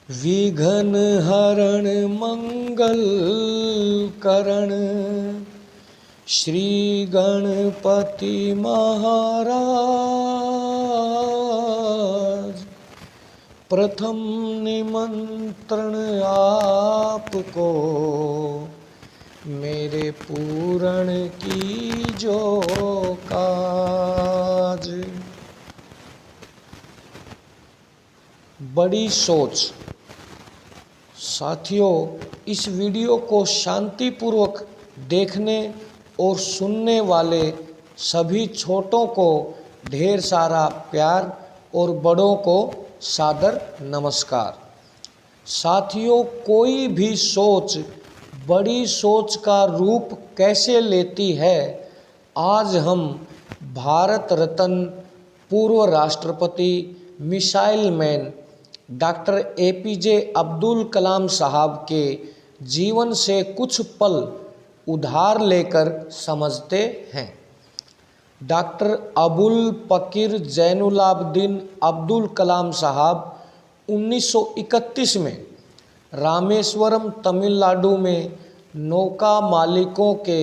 विघ्न हरण मंगल करण श्री गणपति महाराज। प्रथम निमंत्रण आपको मेरे पूर्ण की जो काज। बड़ी सोच। साथियों, इस वीडियो को शांतिपूर्वक देखने और सुनने वाले सभी छोटों को ढेर सारा प्यार और बड़ों को सादर नमस्कार। साथियों, कोई भी सोच बड़ी सोच का रूप कैसे लेती है, आज हम भारत रत्न पूर्व राष्ट्रपति missile man doctor APJ Abdul Kalam sahab के जीवन से कुछ पल उधार लेकर समझते हैं। डॉक्टर अबुल पकीर जैनुलाब्दीन अब्दुल कलाम साहब 1931 में रामेश्वरम तमिलनाडु में नौका मालिकों के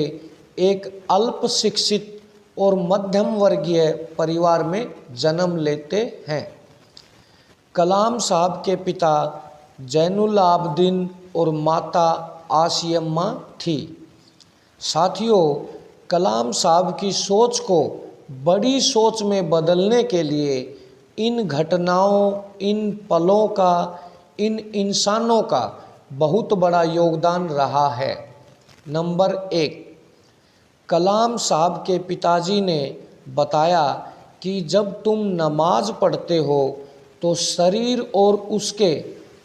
एक अल्प शिक्षित और मध्यम वर्गीय परिवार में जन्म लेते हैं। कलाम साहब के पिता जैनुलाब्दीन और माता आसियम्मा थी। साथियों, कलाम साहब की सोच को बड़ी सोच में बदलने के लिए इन घटनाओं, इन पलों का, इन इंसानों का बहुत बड़ा योगदान रहा है। नंबर 1, कलाम साहब के पिताजी ने बताया कि जब तुम नमाज पढ़ते हो तो शरीर और उसके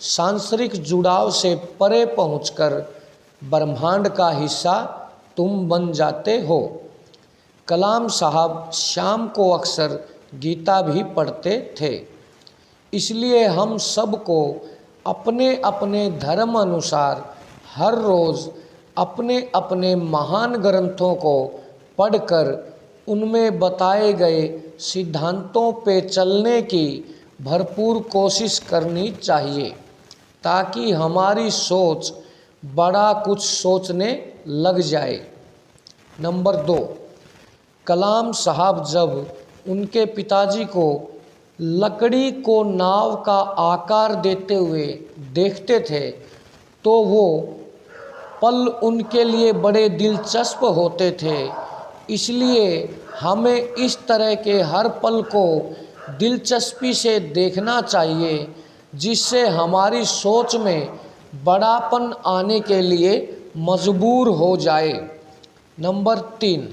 सांसारिक जुड़ाव से परे पहुंचकर ब्रह्मांड का हिस्सा तुम बन जाते हो। कलाम साहब शाम को अक्सर गीता भी पढ़ते थे। इसलिए हम सबको अपने अपने धर्म अनुसार हर रोज़ अपने अपने महान ग्रंथों को पढ़कर उनमें बताए गए सिद्धांतों पे चलने की भरपूर कोशिश करनी चाहिए, ताकि हमारी सोच बड़ा कुछ सोचने लग जाए। नंबर 2, कलाम साहब जब उनके पिताजी को लकड़ी को नाव का आकार देते हुए देखते थे तो वो पल उनके लिए बड़े दिलचस्प होते थे। इसलिए हमें इस तरह के हर पल को दिलचस्पी से देखना चाहिए, जिससे हमारी सोच में बड़ापन आने के लिए मजबूर हो जाए। नंबर 3,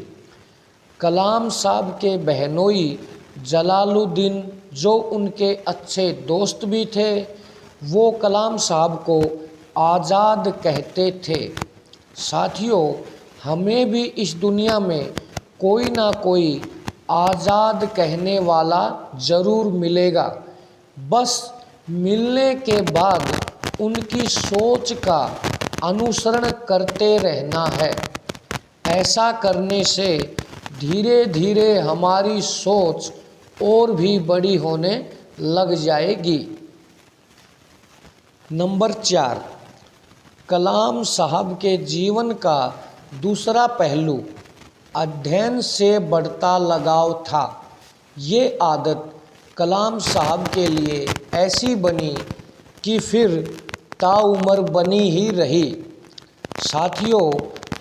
कलाम साहब के बहनोई जलालुद्दीन, जो उनके अच्छे दोस्त भी थे, वो कलाम साहब को आज़ाद कहते थे। साथियों, हमें भी इस दुनिया में कोई ना कोई आज़ाद कहने वाला ज़रूर मिलेगा। बस मिलने के बाद उनकी सोच का अनुसरण करते रहना है। ऐसा करने से धीरे धीरे हमारी सोच और भी बड़ी होने लग जाएगी। नंबर 4, कलाम साहब के जीवन का दूसरा पहलू अध्ययन से बढ़ता लगाव था। ये आदत कलाम साहब के लिए ऐसी बनी कि फिर ताउम्र बनी ही रही। साथियों,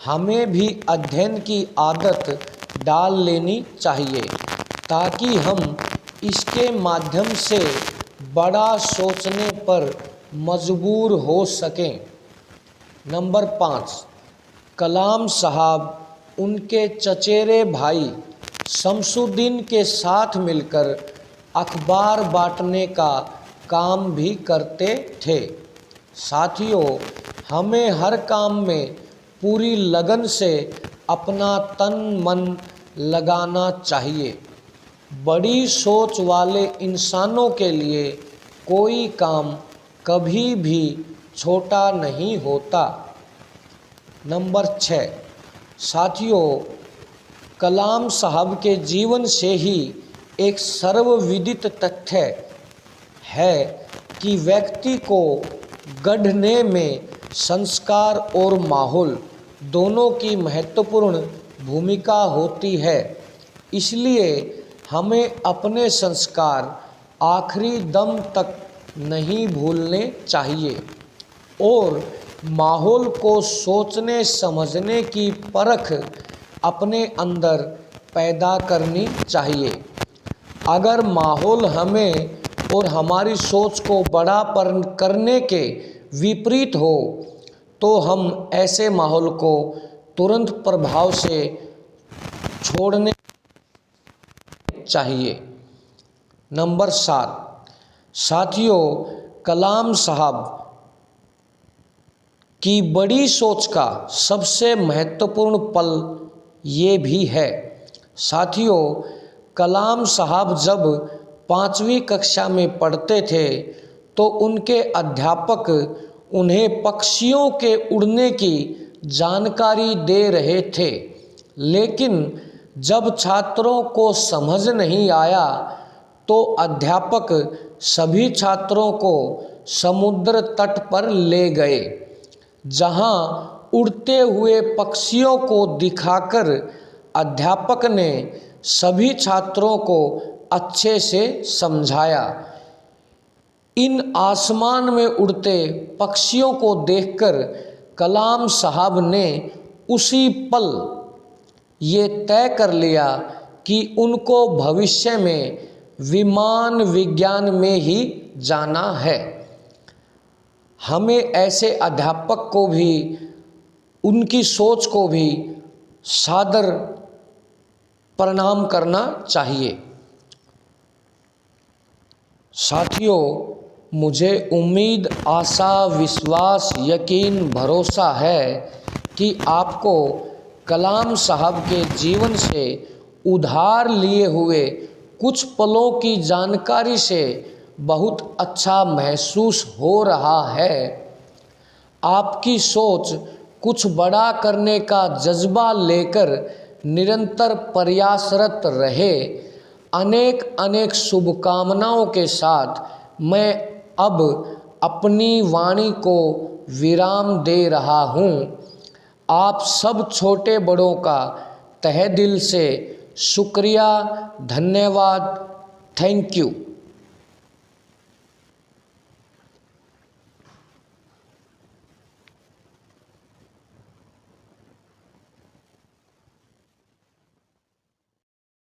हमें भी अध्ययन की आदत डाल लेनी चाहिए, ताकि हम इसके माध्यम से बड़ा सोचने पर मजबूर हो सकें। नंबर 5, कलाम साहब उनके चचेरे भाई शमसुद्दीन के साथ मिलकर अखबार बांटने का काम भी करते थे। साथियों, हमें हर काम में पूरी लगन से अपना तन मन लगाना चाहिए। बड़ी सोच वाले इंसानों के लिए कोई काम कभी भी छोटा नहीं होता। नंबर 6, साथियों, कलाम साहब के जीवन से ही एक सर्वविदित तथ्य है कि व्यक्ति को गढ़ने में संस्कार और माहौल दोनों की महत्वपूर्ण भूमिका होती है। इसलिए हमें अपने संस्कार आखिरी दम तक नहीं भूलने चाहिए और माहौल को सोचने समझने की परख अपने अंदर पैदा करनी चाहिए। अगर माहौल हमें और हमारी सोच को बड़ा करने के विपरीत हो तो हम ऐसे माहौल को तुरंत प्रभाव से छोड़ने चाहिए। नंबर 7, साथियों, कलाम साहब की बड़ी सोच का सबसे महत्वपूर्ण पल ये भी है। साथियों, कलाम साहब जब 5वीं कक्षा में पढ़ते थे तो उनके अध्यापक उन्हें पक्षियों के उड़ने की जानकारी दे रहे थे, लेकिन जब छात्रों को समझ नहीं आया तो अध्यापक सभी छात्रों को समुद्र तट पर ले गए, जहां उड़ते हुए पक्षियों को दिखाकर अध्यापक ने सभी छात्रों को अच्छे से समझाया। इन आसमान में उड़ते पक्षियों को देखकर कलाम साहब ने उसी पल ये तय कर लिया कि उनको भविष्य में विमान विज्ञान में ही जाना है। हमें ऐसे अध्यापक को भी, उनकी सोच को भी सादर प्रणाम करना चाहिए। साथियों, मुझे उम्मीद, आशा, विश्वास, यकीन, भरोसा है कि आपको कलाम साहब के जीवन से उधार लिए हुए कुछ पलों की जानकारी से बहुत अच्छा महसूस हो रहा है। आपकी सोच कुछ बड़ा करने का जज्बा लेकर निरंतर प्रयासरत रहे। अनेक अनेक शुभकामनाओं के साथ मैं अब अपनी वाणी को विराम दे रहा हूँ। आप सब छोटे बड़ों का तहे दिल से शुक्रिया, धन्यवाद, थैंक यू।